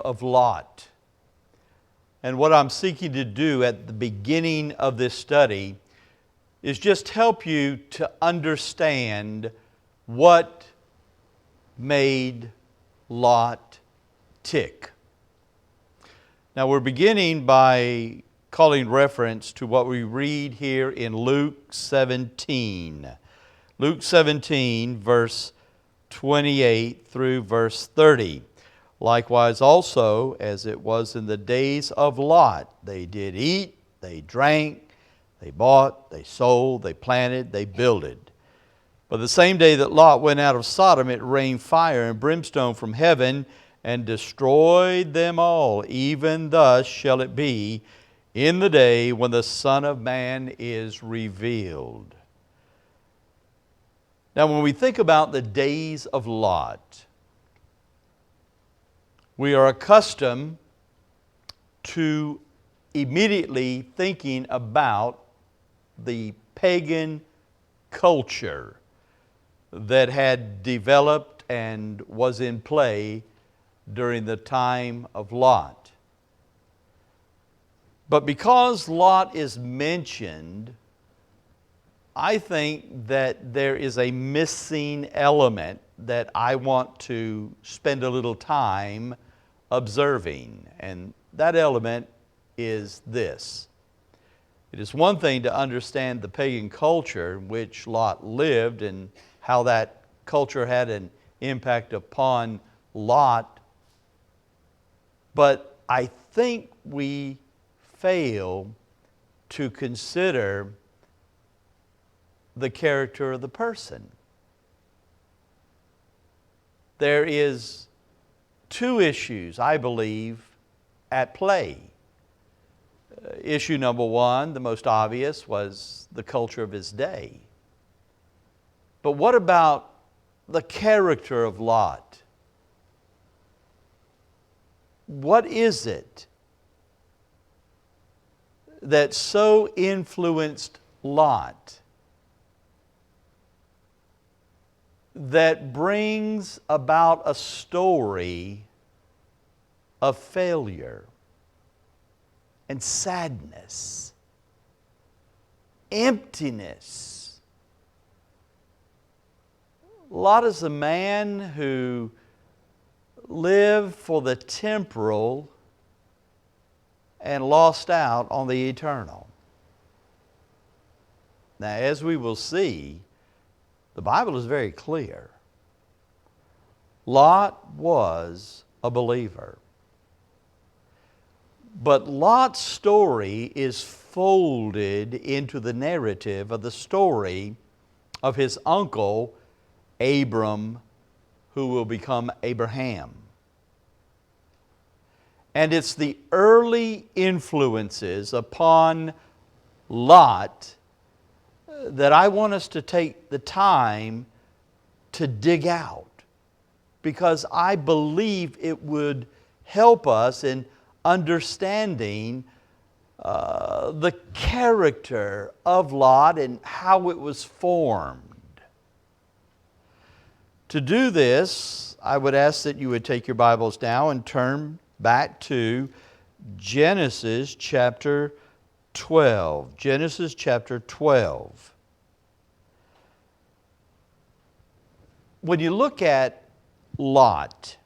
of Lot. And what I'm seeking to do at the beginning of this study is just help you to understand what made Lot tick. Now we're beginning by calling reference to what we read here in Luke 17. Luke 17, verse 28 through verse 30. Likewise also, as it was in the days of Lot, they did eat, they drank, they bought, they sold, they planted, they builded. But the same day that Lot went out of Sodom, it rained fire and brimstone from heaven and destroyed them all. Even thus shall it be in the day when the Son of Man is revealed. Now, when we think about the days of Lot, we are accustomed to immediately thinking about the pagan culture that had developed and was in play during the time of Lot. But because Lot is mentioned, I think that there is a missing element that I want to spend a little time observing, and that element is this. It is one thing to understand the pagan culture in which Lot lived and how that culture had an impact upon Lot, but I think we fail to consider the character of the person. There is two issues, I believe, at play. Issue number one, the most obvious, was the culture of his day. But what about the character of Lot? What is it that so influenced Lot that brings about a story of failure and sadness, emptiness? Lot is a man who lived for the temporal and lost out on the eternal. Now, as we will see, the Bible is very clear. Lot was a believer. But Lot's story is folded into the narrative of the story of his uncle, Abram, who will become Abraham. And it's the early influences upon Lot that I want us to take the time to dig out, because I believe it would help us in understanding the character of Lot and how it was formed. To do this, I would ask that you would take your Bibles now and turn back to Genesis chapter 12. Genesis chapter 12. When you look at Lot,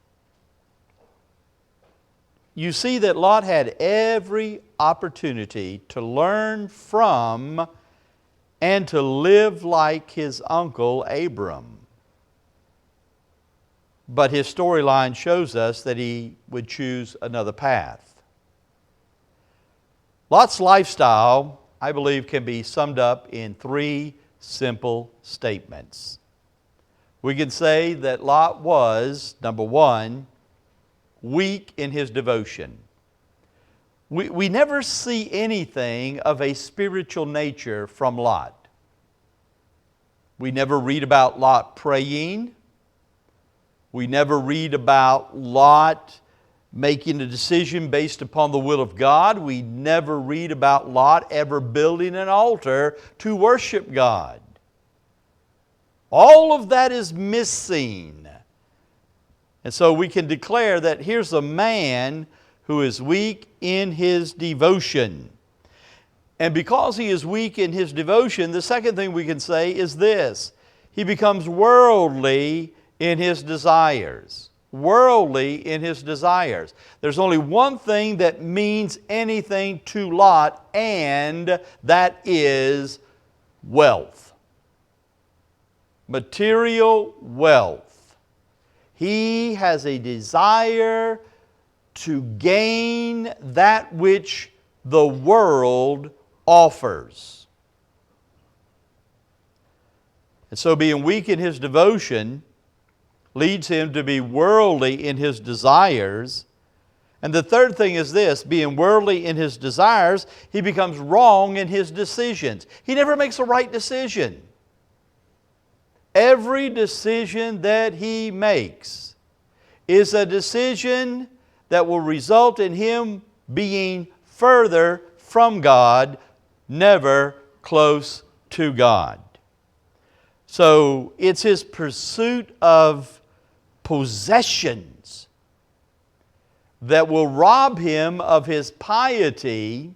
you see that Lot had every opportunity to learn from and to live like his uncle Abram. But his storyline shows us that he would choose another path. Lot's lifestyle, I believe, can be summed up in three simple statements. We can say that Lot was, number one, weak in his devotion. We never see anything of a spiritual nature from Lot. We never read about Lot praying. We never read about Lot making a decision based upon the will of God. We never read about Lot ever building an altar to worship God. All of that is missing. And so we can declare that here's a man who is weak in his devotion. And because he is weak in his devotion, the second thing we can say is this: he becomes worldly in his desires. Worldly in his desires. There's only one thing that means anything to Lot, and that is wealth. Material wealth. He has a desire to gain that which the world offers. And so being weak in his devotion leads him to be worldly in his desires. And the third thing is this: being worldly in his desires, he becomes wrong in his decisions. He never makes a right decision. Every decision that he makes is a decision that will result in him being further from God, never close to God. So it's his pursuit of possessions that will rob him of his piety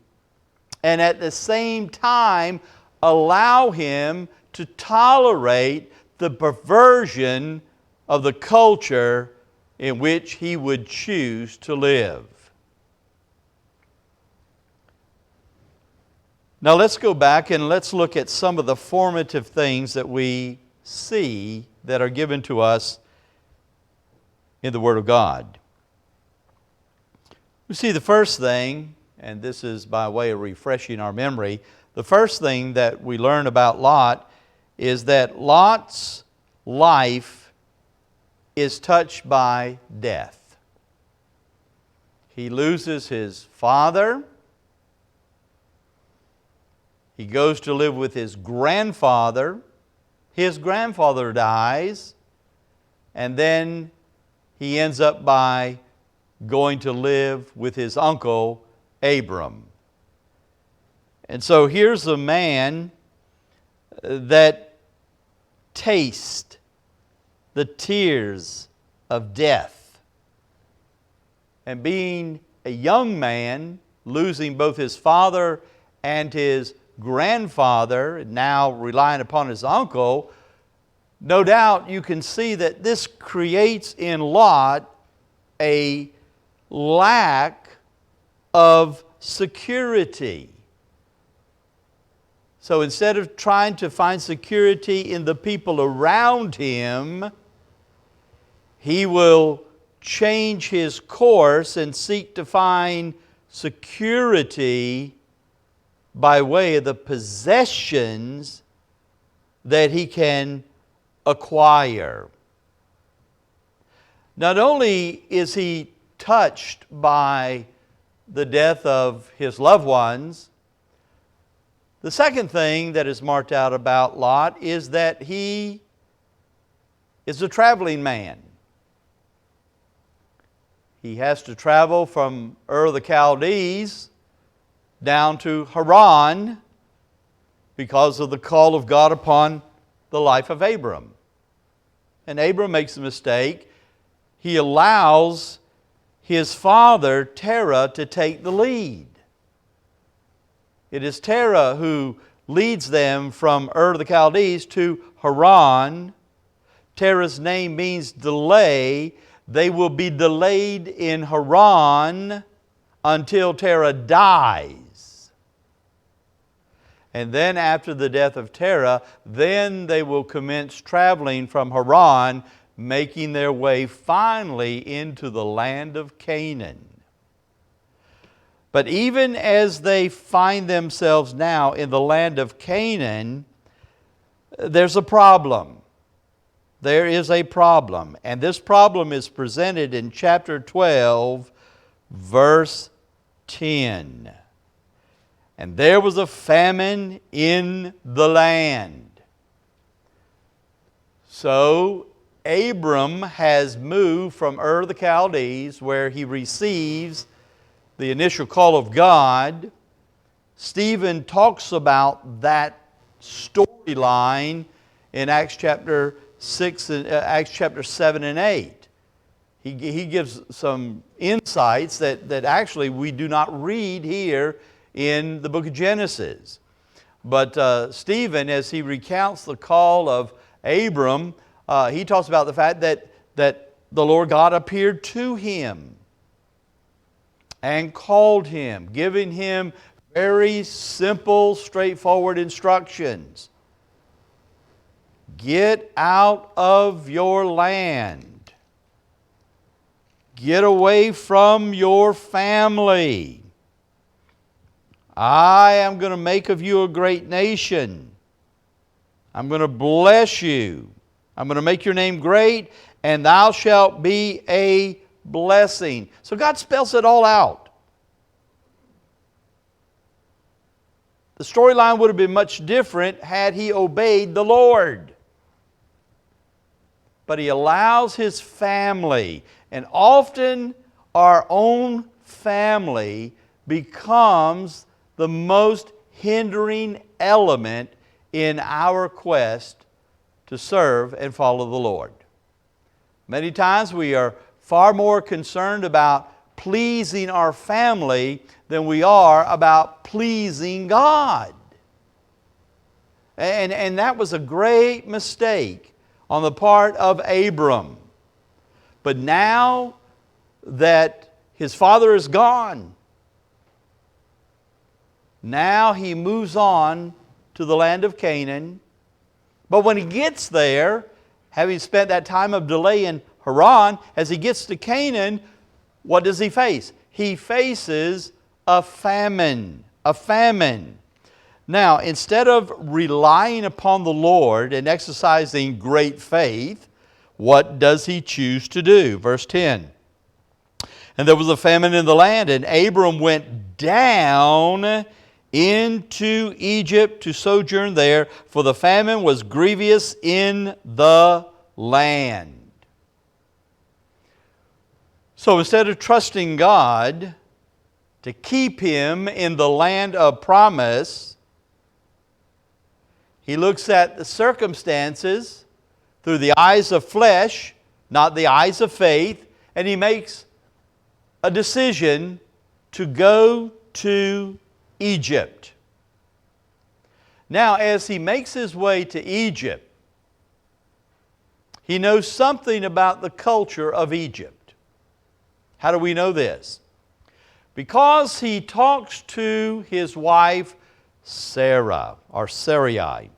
and at the same time allow him to tolerate the perversion of the culture in which he would choose to live. Now let's go back and let's look at some of the formative things that we see that are given to us in the Word of God. We see the first thing, and this is by way of refreshing our memory, the first thing that we learn about Lot is that Lot's life is touched by death. He loses his father. He goes to live with his grandfather. His grandfather dies, and then he ends up by going to live with his uncle Abram. And so here's a man that tastes the tears of death. And being a young man, losing both his father and his grandfather, now relying upon his uncle, no doubt you can see that this creates in Lot a lack of security. So instead of trying to find security in the people around him, he will change his course and seek to find security by way of the possessions that he can acquire. Not only is he touched by the death of his loved ones, the second thing that is marked out about Lot is that he is a traveling man. He has to travel from Ur of the Chaldees down to Haran because of the call of God upon the life of Abram. And Abram makes a mistake. He allows his father, Terah, to take the lead. It is Terah who leads them from Ur of the Chaldees to Haran. Terah's name means delay. They will be delayed in Haran until Terah dies. And then after the death of Terah, then they will commence traveling from Haran, making their way finally into the land of Canaan. But even as they find themselves now in the land of Canaan, there's a problem. There is a problem. And this problem is presented in chapter 12, verse 10. And there was a famine in the land. So Abram has moved from Ur of the Chaldees, where he receives the initial call of God. Stephen talks about that storyline in Acts chapter 6, Acts chapter 7 and 8. He gives some insights that actually we do not read here in the book of Genesis. But Stephen, as he recounts the call of Abram, he talks about the fact that the Lord God appeared to him and called him, giving him very simple, straightforward instructions. Get out of your land. Get away from your family. I am going to make of you a great nation. I'm going to bless you. I'm going to make your name great, and thou shalt be a blessing. So God spells it all out. The storyline would have been much different had he obeyed the Lord. But he allows his family, and often our own family becomes the most hindering element in our quest to serve and follow the Lord. Many times we are far more concerned about pleasing our family than we are about pleasing God. And that was a great mistake on the part of Abram. But now that his father is gone, now he moves on to the land of Canaan. But when he gets there, having spent that time of delay in Haran, as he gets to Canaan, what does he face? He faces a famine. A famine. Now, instead of relying upon the Lord and exercising great faith, what does he choose to do? Verse 10. And there was a famine in the land, and Abram went down into Egypt to sojourn there, for the famine was grievous in the land. So instead of trusting God to keep him in the land of promise, he looks at the circumstances through the eyes of flesh, not the eyes of faith, and he makes a decision to go to Egypt. Now, as he makes his way to Egypt, he knows something about the culture of Egypt. How do we know this? Because he talks to his wife Sarah, or Sarai.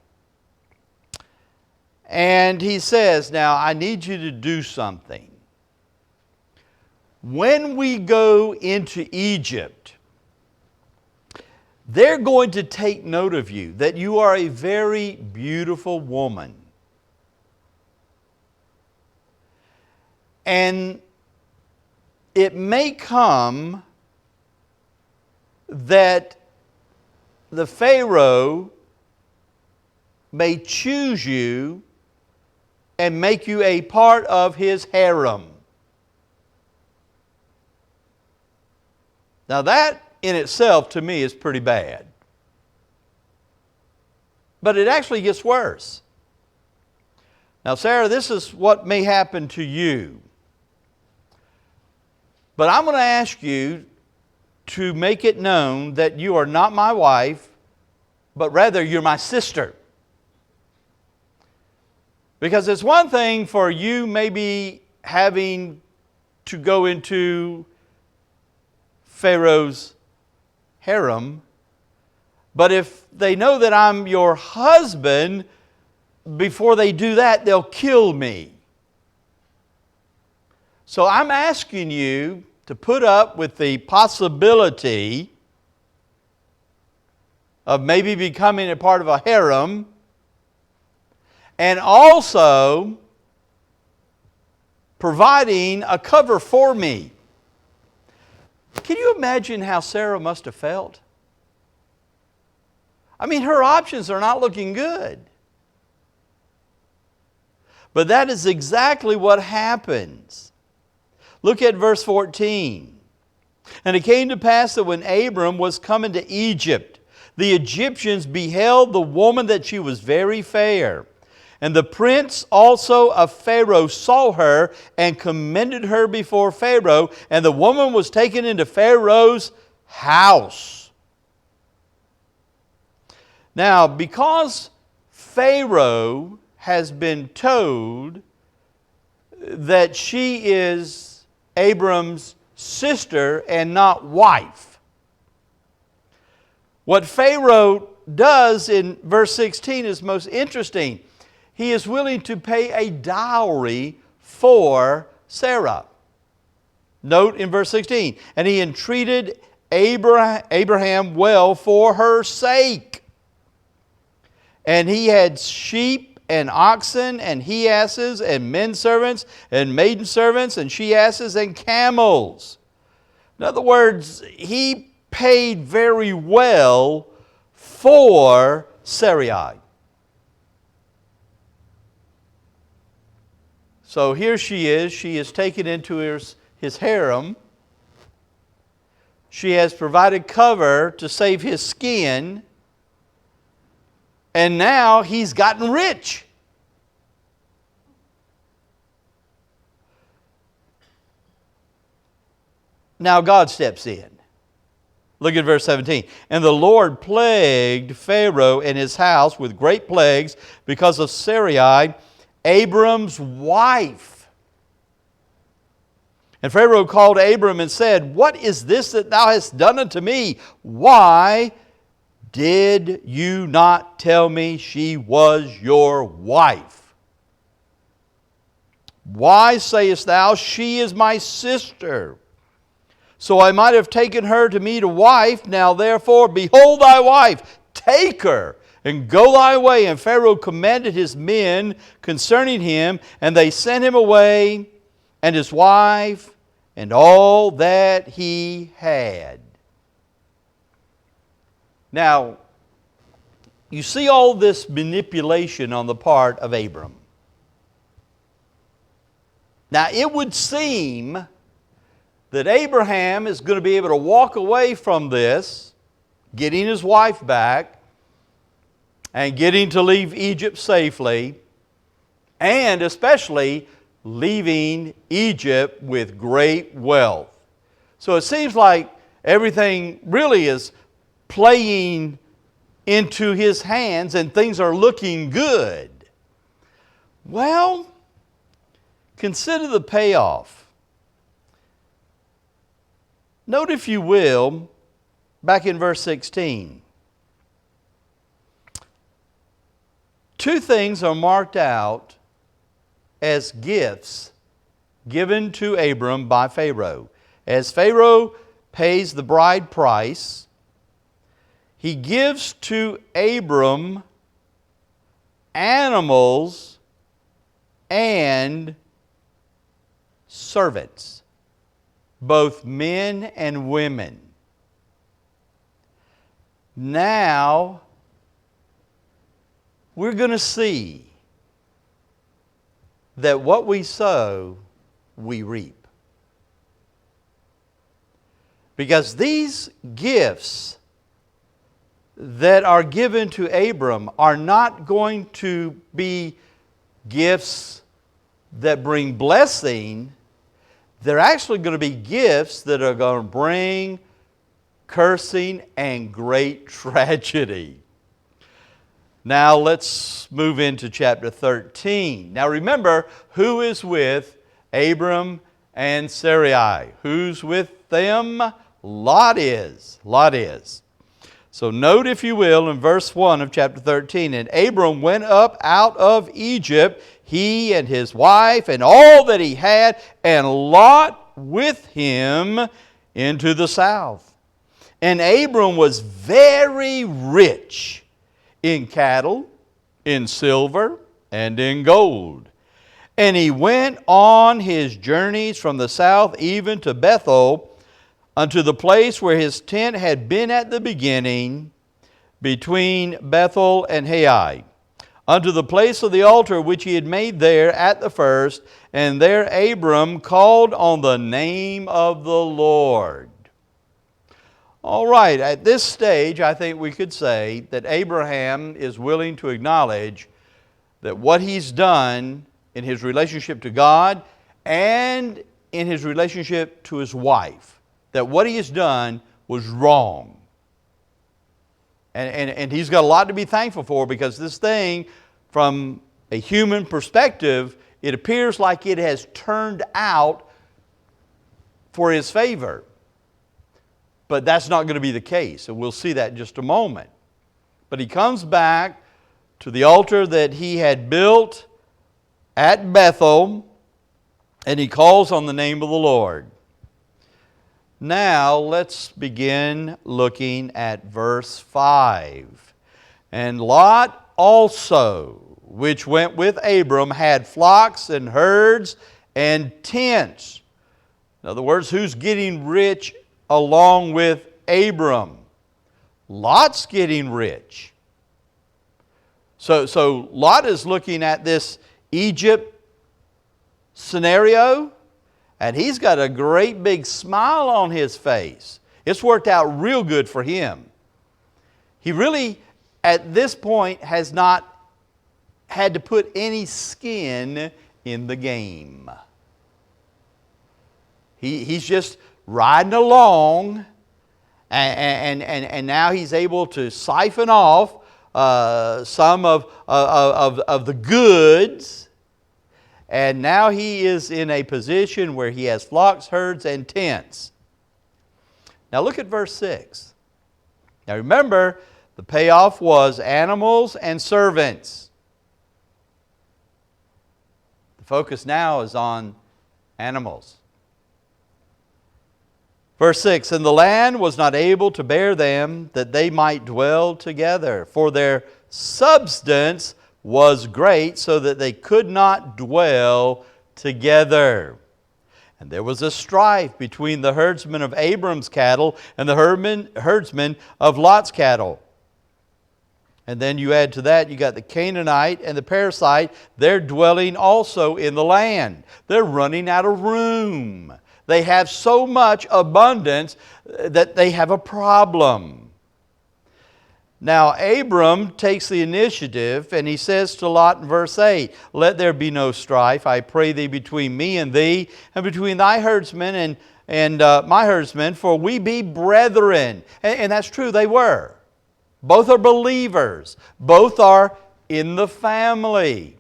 And he says, now I need you to do something. When we go into Egypt, they're going to take note of you, that you are a very beautiful woman. And it may come that the Pharaoh may choose you and make you a part of his harem. Now that in itself to me is pretty bad. But it actually gets worse. Now Sarah, this is what may happen to you. But I'm going to ask you to make it known that you are not my wife, but rather you're my sister. Because it's one thing for you maybe having to go into Pharaoh's harem, but if they know that I'm your husband, before they do that, they'll kill me. So I'm asking you to put up with the possibility of maybe becoming a part of a harem, and also providing a cover for me. Can you imagine how Sarah must have felt? I mean, her options are not looking good. But that is exactly what happens. Look at verse 14. And it came to pass that when Abram was come into Egypt, the Egyptians beheld the woman that she was very fair. And the prince also of Pharaoh saw her and commended her before Pharaoh, and the woman was taken into Pharaoh's house. Now, because Pharaoh has been told that she is Abram's sister and not wife, what Pharaoh does in verse 16 is most interesting. He is willing to pay a dowry for Sarah. Note in verse 16, and he entreated Abraham well for her sake. And he had sheep and oxen and he-asses and men servants and maiden servants and she-asses and camels. In other words, he paid very well for Sarai. So here she is taken into his harem. She has provided cover to save his skin, and now he's gotten rich. Now God steps in. Look at verse 17. And the Lord plagued Pharaoh and his house with great plagues because of Sarai, Abram's wife. And Pharaoh called Abram and said, What is this that thou hast done unto me? Why did you not tell me she was your wife? Why sayest thou, She is my sister? So I might have taken her to me to wife. Now therefore, behold thy wife, take her, and go thy way. And Pharaoh commanded his men concerning him, and they sent him away, and his wife, and all that he had. Now, you see all this manipulation on the part of Abram. Now, it would seem that Abraham is going to be able to walk away from this, getting his wife back, and getting to leave Egypt safely, and especially leaving Egypt with great wealth. So it seems like everything really is playing into his hands and things are looking good. Well, consider the payoff. Note, if you will, back in verse 16. Two things are marked out as gifts given to Abram by Pharaoh. As Pharaoh pays the bride price, he gives to Abram animals and servants, both men and women. Now, we're going to see that what we sow, we reap. Because these gifts that are given to Abram are not going to be gifts that bring blessing. They're actually going to be gifts that are going to bring cursing and great tragedy. Now let's move into chapter 13. Now remember, who is with Abram and Sarai? Who's with them? Lot is. Lot is. So note, if you will, in verse 1 of chapter 13, and Abram went up out of Egypt, he and his wife and all that he had, and Lot with him into the south. And Abram was very rich in cattle, in silver, and in gold. And he went on his journeys from the south even to Bethel, unto the place where his tent had been at the beginning, between Bethel and Hai, unto the place of the altar which he had made there at the first, and there Abram called on the name of the Lord. All right, at this stage, I think we could say that Abraham is willing to acknowledge that what he's done in his relationship to God and in his relationship to his wife, that what he has done was wrong. And he's got a lot to be thankful for, because this thing, from a human perspective, it appears like it has turned out for his favor. But that's not going to be the case, and we'll see that in just a moment. But he comes back to the altar that he had built at Bethel, and he calls on the name of the Lord. Now let's begin looking at verse 5. And Lot also, which went with Abram, had flocks and herds and tents. In other words, who's getting rich along with Abram? Lot's getting rich. So Lot is looking at this Egypt scenario, and he's got a great big smile on his face. It's worked out real good for him. He really, at this point, has not had to put any skin in the game. He's just riding along, and now he's able to siphon off some of the goods. And now he is in a position where he has flocks, herds, and tents. Now look at verse 6. Now remember, the payoff was animals and servants. The focus now is on animals. Verse 6, and the land was not able to bear them, that they might dwell together, for their substance was great, so that they could not dwell together. And there was a strife between the herdsmen of Abram's cattle and the herdsmen of Lot's cattle. And then you add to that, you got the Canaanite and the Perizzite. They're dwelling also in the land. They're running out of room. They have so much abundance that they have a problem. Now Abram takes the initiative, and he says to Lot in verse 8, let there be no strife, I pray thee, between me and thee, and between thy herdsmen and my herdsmen, for we be brethren. And that's true, they were. Both are believers. Both are in the family.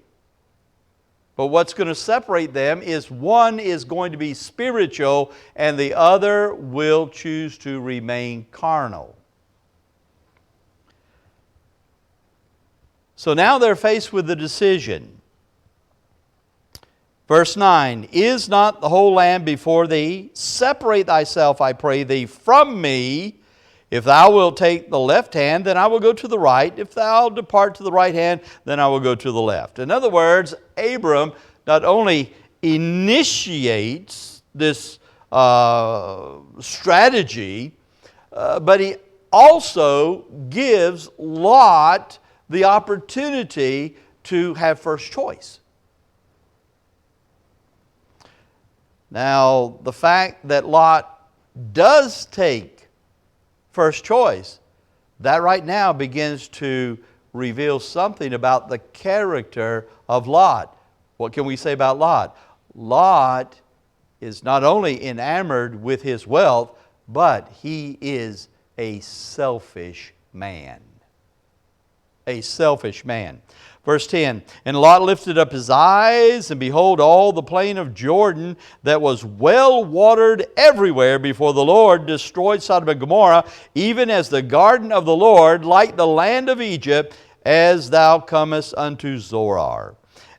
But what's going to separate them is one is going to be spiritual, and the other will choose to remain carnal. So now they're faced with the decision. Verse 9, is not the whole land before thee? Separate thyself, I pray thee, from me. If thou wilt take the left hand, then I will go to the right. If thou depart to the right hand, then I will go to the left. In other words, Abram not only initiates this strategy, but he also gives Lot the opportunity to have first choice. Now, the fact that Lot does take first choice, that right now begins to reveal something about the character of Lot. What can we say about Lot? Lot is not only enamored with his wealth, but he is a selfish man. A selfish man. Verse 10, and Lot lifted up his eyes, and behold, all the plain of Jordan that was well watered everywhere before the Lord destroyed Sodom and Gomorrah, even as the garden of the Lord, like the land of Egypt, as thou comest unto Zoar.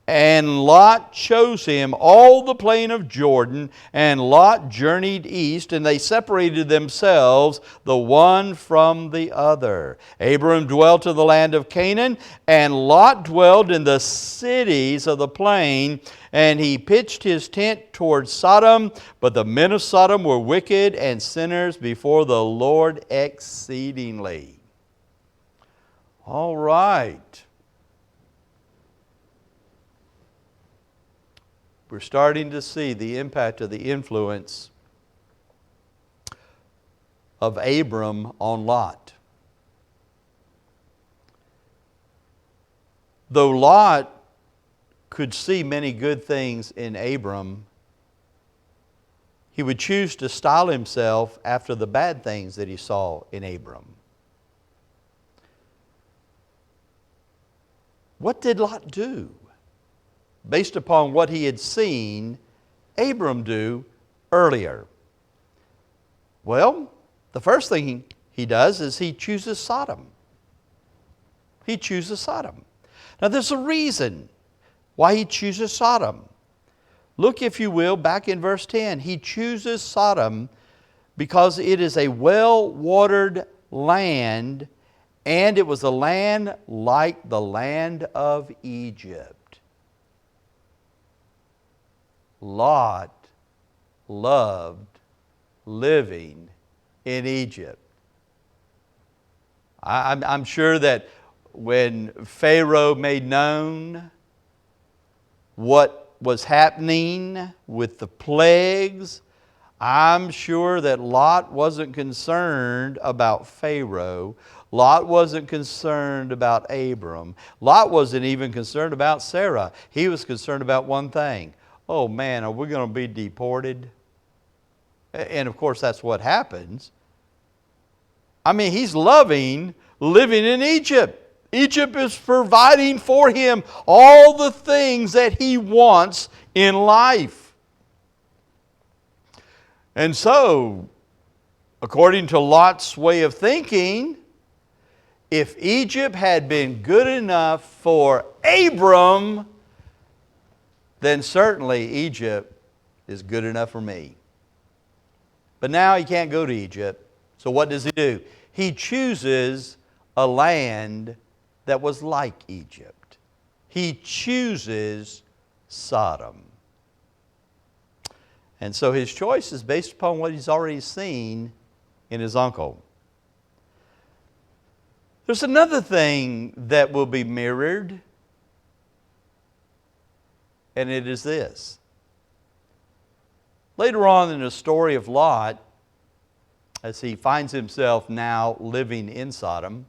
And Lot chose him all the plain of Jordan, and Lot journeyed east, and they separated themselves the one from the other. Abram dwelt in the land of Canaan, and Lot dwelt in the cities of the plain, and he pitched his tent toward Sodom, but the men of Sodom were wicked and sinners before the Lord exceedingly. All right. We're starting to see the impact of the influence of Abram on Lot. Though Lot could see many good things in Abram, he would choose to style himself after the bad things that he saw in Abram. What did Lot do based upon what he had seen Abram do earlier? Well, the first thing he does is he chooses Sodom. He chooses Sodom. Now there's a reason why he chooses Sodom. Look, if you will, back in verse 10. He chooses Sodom because it is a well-watered land, and it was a land like the land of Egypt. Lot loved living in Egypt. I'm sure that when Pharaoh made known what was happening with the plagues, I'm sure that Lot wasn't concerned about Pharaoh. Lot wasn't concerned about Abram. Lot wasn't even concerned about Sarah. He was concerned about one thing. Oh man, are we going to be deported? And of course that's what happens. I mean, he's loving living in Egypt. Egypt is providing for him all the things that he wants in life. And so, according to Lot's way of thinking, if Egypt had been good enough for Abram, then certainly Egypt is good enough for me. But now he can't go to Egypt. So what does he do? He chooses a land that was like Egypt. He chooses Sodom. And so his choice is based upon what he's already seen in his uncle. There's another thing that will be mirrored, and it is this. Later on in the story of Lot, as he finds himself now living in Sodom,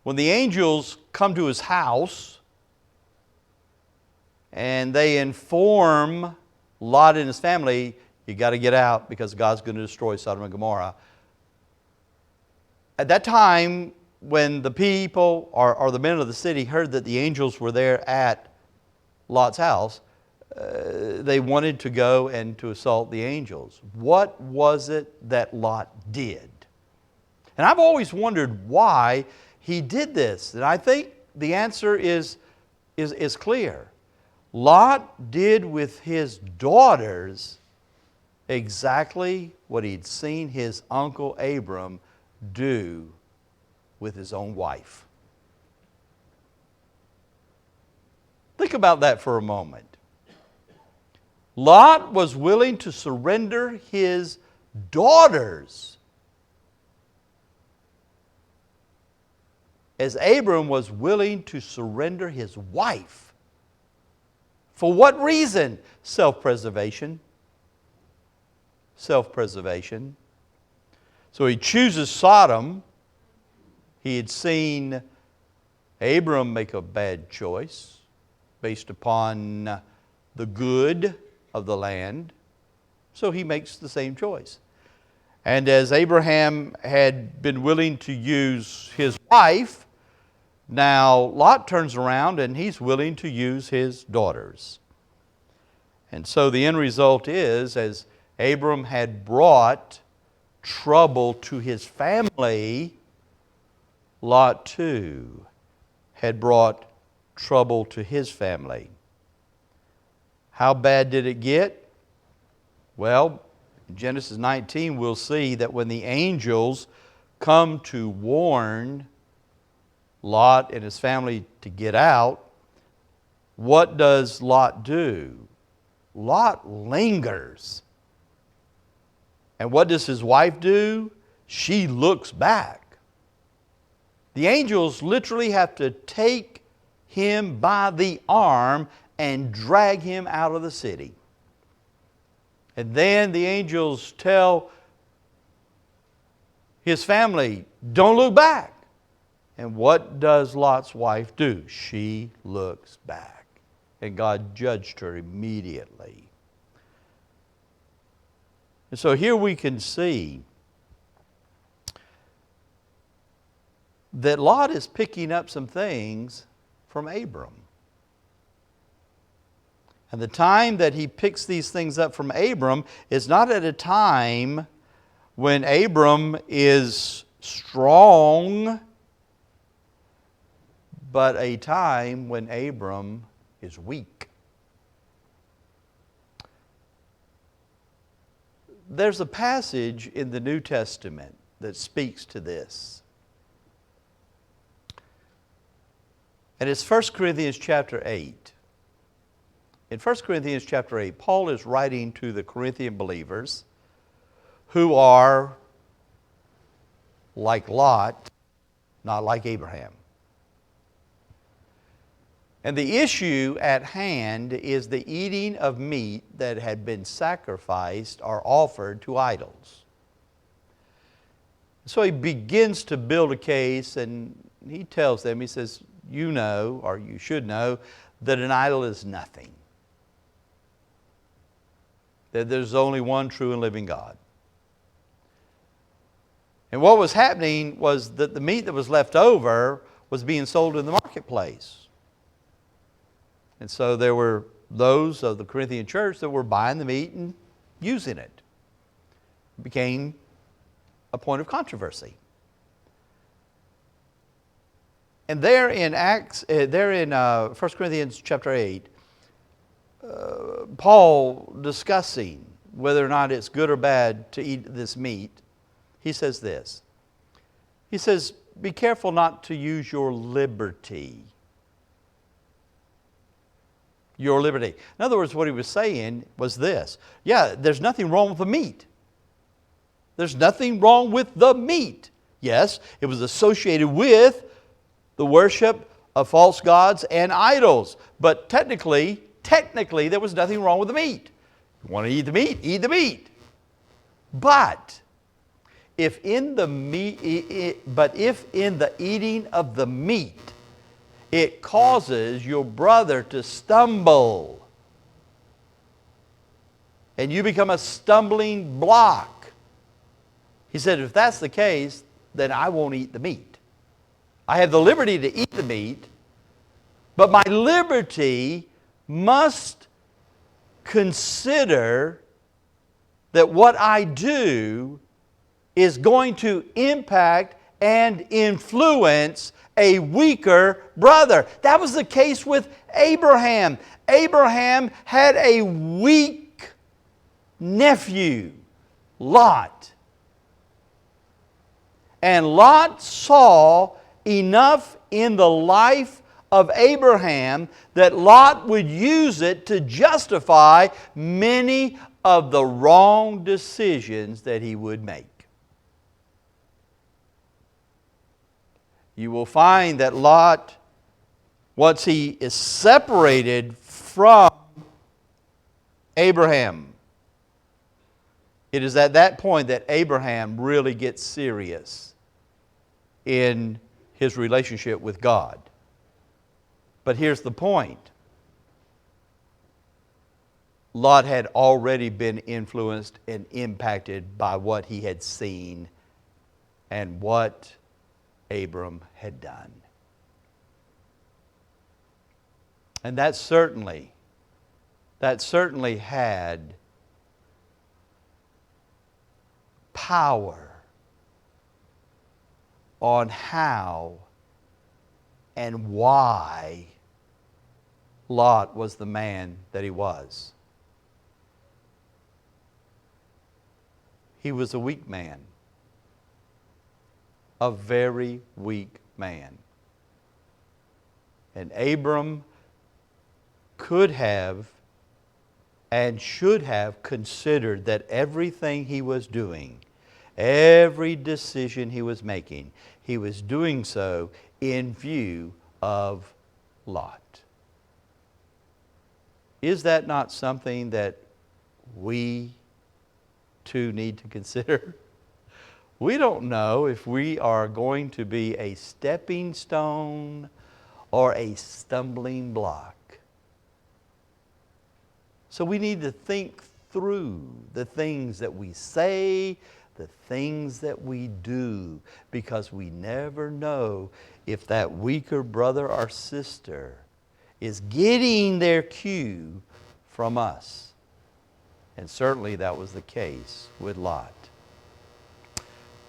when the angels come to his house and they inform Lot and his family, you got to get out because God's going to destroy Sodom and Gomorrah. At that time, when the people or the men of the city heard that the angels were there at Lot's house, they wanted to go and to assault the angels. What was it that Lot did? And I've always wondered why he did this. And I think the answer is clear. Lot did with his daughters exactly what he'd seen his uncle Abram do with his own wife. Think about that for a moment. Lot was willing to surrender his daughters as Abram was willing to surrender his wife. For what reason? Self-preservation. Self-preservation. So he chooses Sodom. He had seen Abram make a bad choice based upon the good of the land. So he makes the same choice. And as Abraham had been willing to use his wife, now Lot turns around and he's willing to use his daughters. And so the end result is, as Abram had brought trouble to his family, Lot too had brought trouble to his family. How bad did it get? Well, in Genesis 19 we'll see that when the angels come to warn Lot and his family to get out, what does Lot do? Lot lingers. And what does his wife do? She looks back. The angels literally have to take him by the arm and drag him out of the city. And then the angels tell his family, don't look back. And what does Lot's wife do? She looks back. And God judged her immediately. And so here we can see that Lot is picking up some things from Abram. And the time that he picks these things up from Abram is not at a time when Abram is strong, but a time when Abram is weak. There's a passage in the New Testament that speaks to this. And it's 1 Corinthians chapter 8. In 1 Corinthians chapter 8, Paul is writing to the Corinthian believers who are like Lot, not like Abraham. And the issue at hand is the eating of meat that had been sacrificed or offered to idols. So he begins to build a case, and he tells them, he says, you know, or you should know, that an idol is nothing. That there's only one true and living God. And what was happening was that the meat that was left over was being sold in the marketplace. And so there were those of the Corinthian church that were buying the meat and using it. It became a point of controversy. And there in 1 Corinthians chapter 8, Paul discussing whether or not it's good or bad to eat this meat, he says this. He says, be careful not to use your liberty. Your liberty. In other words, what he was saying was this. Yeah, there's nothing wrong with the meat. There's nothing wrong with the meat. Yes, it was associated with the worship of false gods and idols. But technically, there was nothing wrong with the meat. You want to eat the meat? Eat the meat. But if in the eating of the meat it causes your brother to stumble, and you become a stumbling block, he said, if that's the case, then I won't eat the meat. I have the liberty to eat the meat, but my liberty must consider that what I do is going to impact and influence a weaker brother. That was the case with Abraham. Abraham had a weak nephew, Lot. And Lot saw enough in the life of Abraham that Lot would use it to justify many of the wrong decisions that he would make. You will find that Lot, once he is separated from Abraham, it is at that point that Abraham really gets serious in his relationship with God. But here's the point. Lot had already been influenced and impacted by what he had seen and what Abram had done. And that certainly had power on how and why Lot was the man that he was. He was a weak man. A very weak man. And Abram could have and should have considered that everything he was doing, every decision he was making, he was doing so in view of Lot. Is that not something that we too need to consider? We don't know if we are going to be a stepping stone or a stumbling block So we need to think through the things that we say, the things that we do, because we never know if that weaker brother or sister is getting their cue from us. And certainly that was the case with Lot.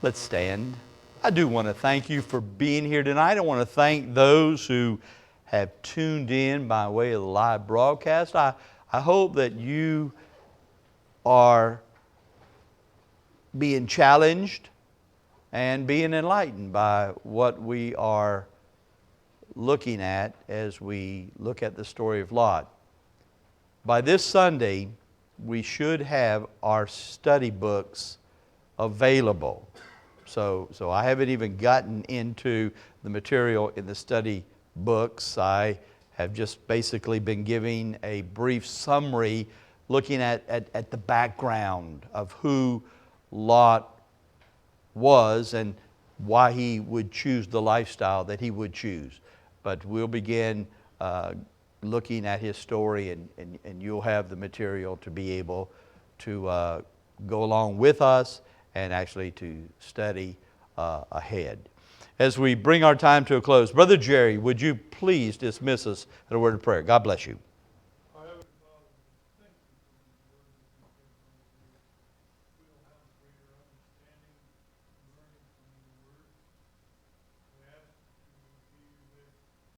Let's stand. I do want to thank you for being here tonight. I want to thank those who have tuned in by way of the live broadcast. I hope that you are being challenged and being enlightened by what we are looking at as we look at the story of Lot. By this Sunday, we should have our study books available. So I haven't even gotten into the material in the study books. I have just basically been giving a brief summary looking at the background of who Lot was and why he would choose the lifestyle that he would choose. But we'll begin looking at his story, and you'll have the material to be able to go along with us and actually to study ahead. As we bring our time to a close, Brother Jerry, would you please dismiss us in a word of prayer? God bless you.